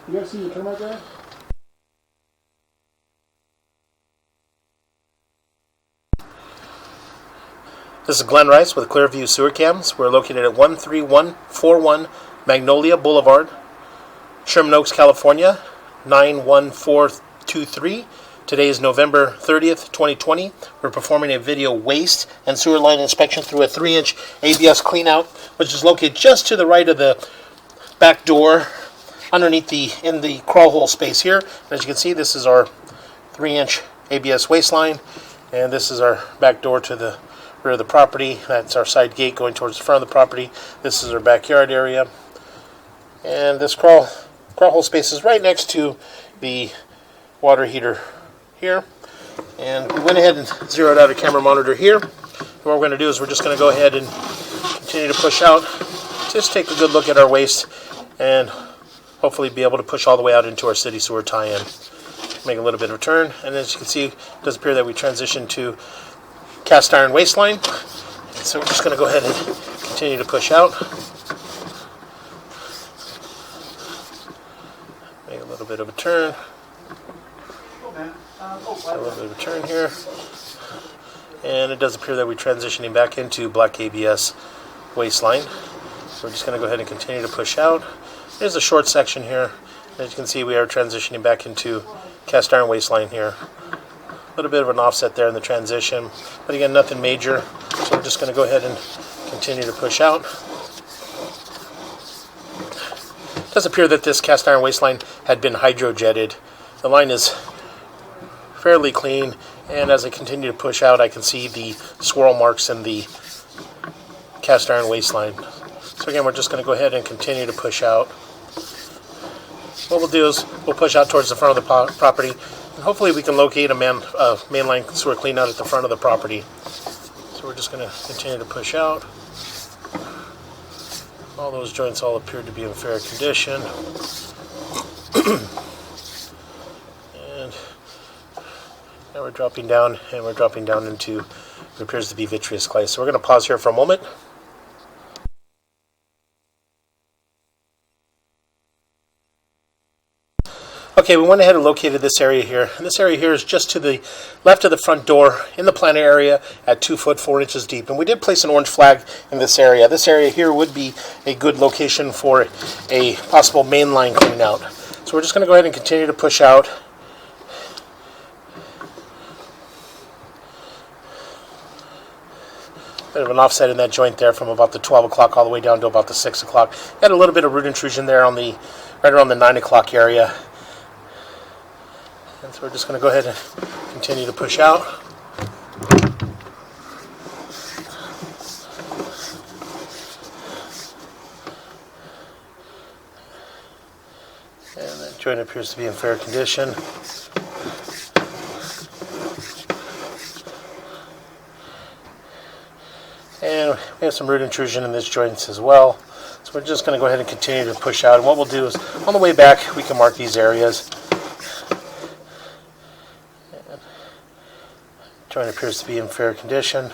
You guys see your termite guy? This is Glenn Rice with Clearview Sewer Cams. We're located at 13141 Magnolia Boulevard, Sherman Oaks, California, 91423. Today is November 30th, 2020. We're performing a video waste and sewer line inspection through a 3-inch ABS cleanout, which is located just to the right of the back door, underneath in the crawl hole space here. And as you can see, this is our 3-inch ABS waste line, and this is our back door to the rear of the property. That's our side gate going towards the front of the property. This is our backyard area, and this crawl hole space is right next to the water heater here. And we went ahead and zeroed out a camera monitor here. And what we're going to do is we're just going to go ahead and continue to push out. Just take a good look at our waste and hopefully be able to push all the way out into our city sewer tie-in. Make a little bit of a turn, and as you can see, it does appear that we transitioned to cast iron waste line. So we're just going to go ahead and continue to push out. Make a little bit of a turn. A little bit of a turn here. And it does appear that we're transitioning back into black ABS waste line. So we're just going to go ahead and continue to push out. There's a short section here. As you can see, we are transitioning back into cast iron waste line here. A little bit of an offset there in the transition, but again, nothing major. So we're just going to go ahead and continue to push out. It does appear that this cast iron waste line had been hydrojetted. The line is fairly clean, and as I continue to push out, I can see the swirl marks in the cast iron waste line. So again, we're just going to go ahead and continue to push out. What we'll do is we'll push out towards the front of the property, and hopefully we can locate a mainline sewer clean out at the front of the property. So we're just going to continue to push out. All those joints all appear to be in fair condition. And now we're dropping down, and we're dropping down into what appears to be vitreous clay. So we're going to pause here for a moment. Okay, we went ahead and located this area here. And this area here is just to the left of the front door in the planter area at 2 foot 4 inches deep. And we did place an orange flag in this area. This area here would be a good location for a possible mainline clean out. So we're just going to go ahead and continue to push out. Bit of an offset in that joint there from about the 12 o'clock all the way down to about the 6 o'clock. Got a little bit of root intrusion there on the right around the 9 o'clock area. And so we're just going to go ahead and continue to push out. And that joint appears to be in fair condition. And we have some root intrusion in this joint as well. So we're just going to go ahead and continue to push out. And what we'll do is, on the way back, we can mark these areas. And the joint appears to be in fair condition.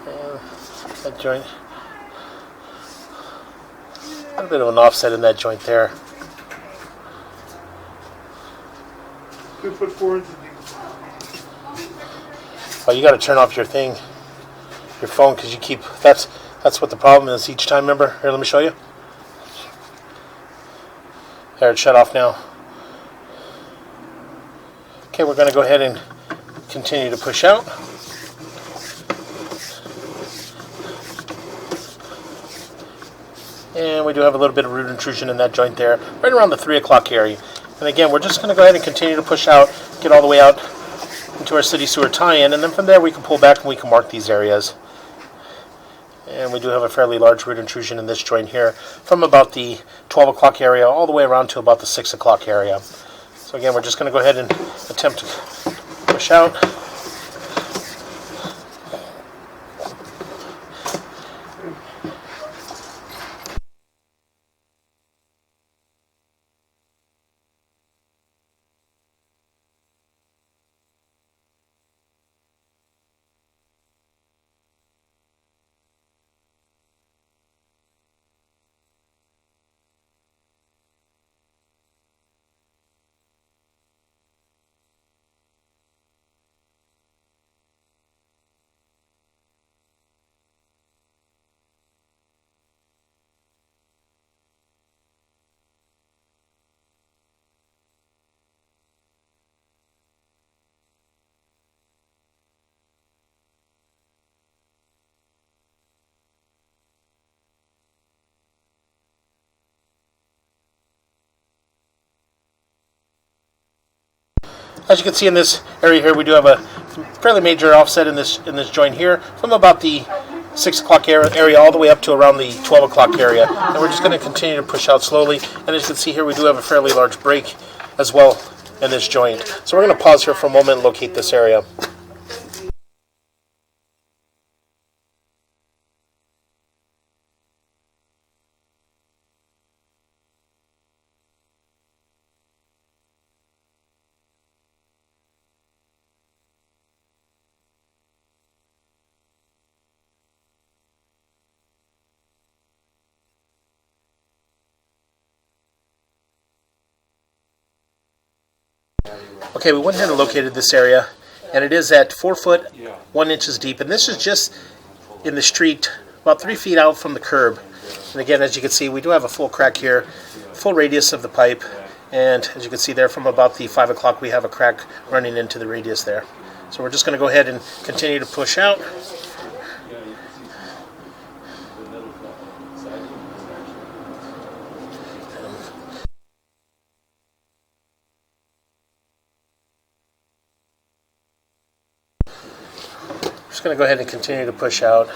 And that joint, a little bit of an offset in that joint there. 2 foot 4 inches deep. Oh, you got to turn off your thing, your phone, because you keep. That's what the problem is each time. Remember? Here, let me show you. There, it's shut off now. Okay, we're going to go ahead and continue to push out. And we do have a little bit of root intrusion in that joint there, right around the 3 o'clock area. And again, we're just going to go ahead and continue to push out, get all the way out into our city sewer tie-in, and then from there we can pull back and we can mark these areas. And we do have a fairly large root intrusion in this joint here, from about the 12 o'clock area all the way around to about the 6 o'clock area. So again, we're just going to go ahead and attempt to push out. As you can see in this area here, we do have a fairly major offset in this joint here from about the 6 o'clock area all the way up to around the 12 o'clock area. And we're just going to continue to push out slowly. And as you can see here, we do have a fairly large break as well in this joint. So we're going to pause here for a moment and locate this area. Okay, we went ahead and located this area, and it is at 4 foot 1 inches deep, and this is just in the street about 3 feet out from the curb. And again, as you can see, we do have a full crack here, full radius of the pipe, and as you can see there, from about the 5 o'clock we have a crack running into the radius there. So we're just going to go ahead and continue to push out. Just going to go ahead and continue to push out.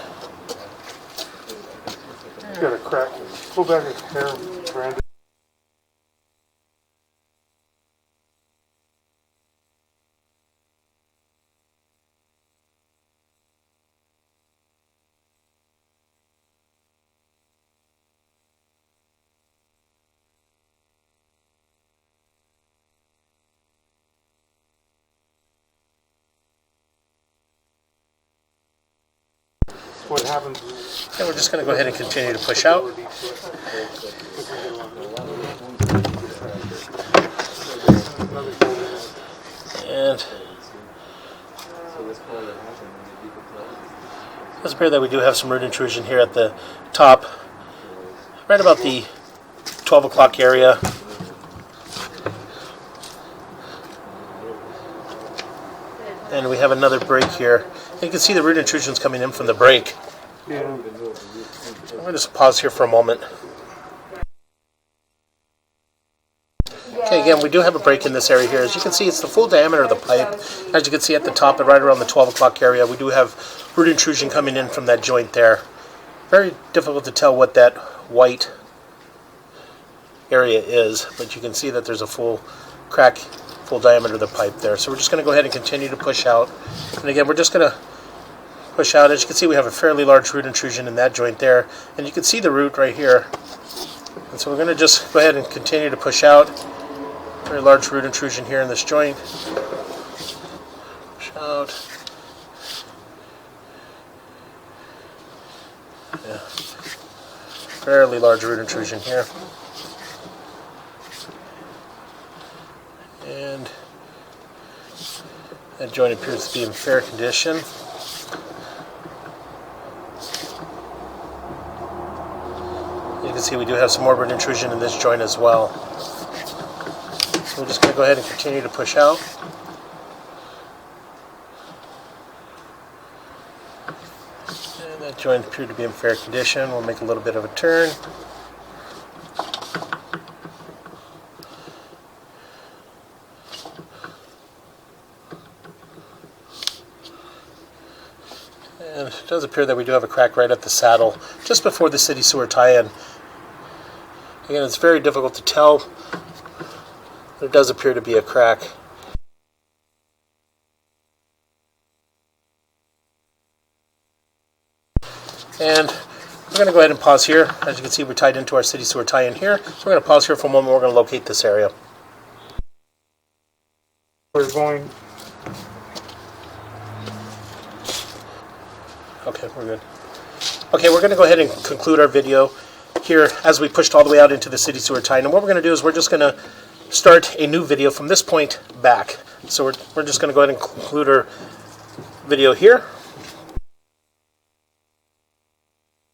Got a crack. Pull back his hair, Brandon. What happens is, And we're just going to go ahead and continue to push out. And it does appear that we do have some root intrusion here at the top, right about the 12 o'clock area. And we have another break here. You can see the root intrusions coming in from the break. yeah, I'm going to just pause here for a moment. Okay, again, we do have a break in this area here. As you can see, it's the full diameter of the pipe. As you can see at the top and right around the 12 o'clock area, we do have root intrusion coming in from that joint there. Very difficult to tell what that white area is, but you can see that there's a full crack, full diameter of the pipe there. So we're just going to go ahead and continue to push out. And again, we're just going to push out. As you can see, we have a fairly large root intrusion in that joint there, and you can see the root right here. And so we're going to just go ahead and continue to push out. Very large root intrusion here in this joint. Push out. Yeah. Fairly large root intrusion here. And that joint appears to be in fair condition. You can see we do have some more root intrusion in this joint as well. So we're just going to go ahead and continue to push out. And that joint appeared to be in fair condition. We'll make a little bit of a turn. And it does appear that we do have a crack right at the saddle, just before the city sewer tie-in. Again, it's very difficult to tell. There does appear to be a crack. And we're going to go ahead and pause here. As you can see, we're tied into our city sewer tie-in here. So we're going to pause here for a moment. We're going to locate this area. we're going. Okay, we're good. Okay, we're going to go ahead and conclude our video here as we pushed all the way out into the city sewer tie-in. And what we're going to do is we're just going to start a new video from this point back. So we're just going to go ahead and conclude our video here.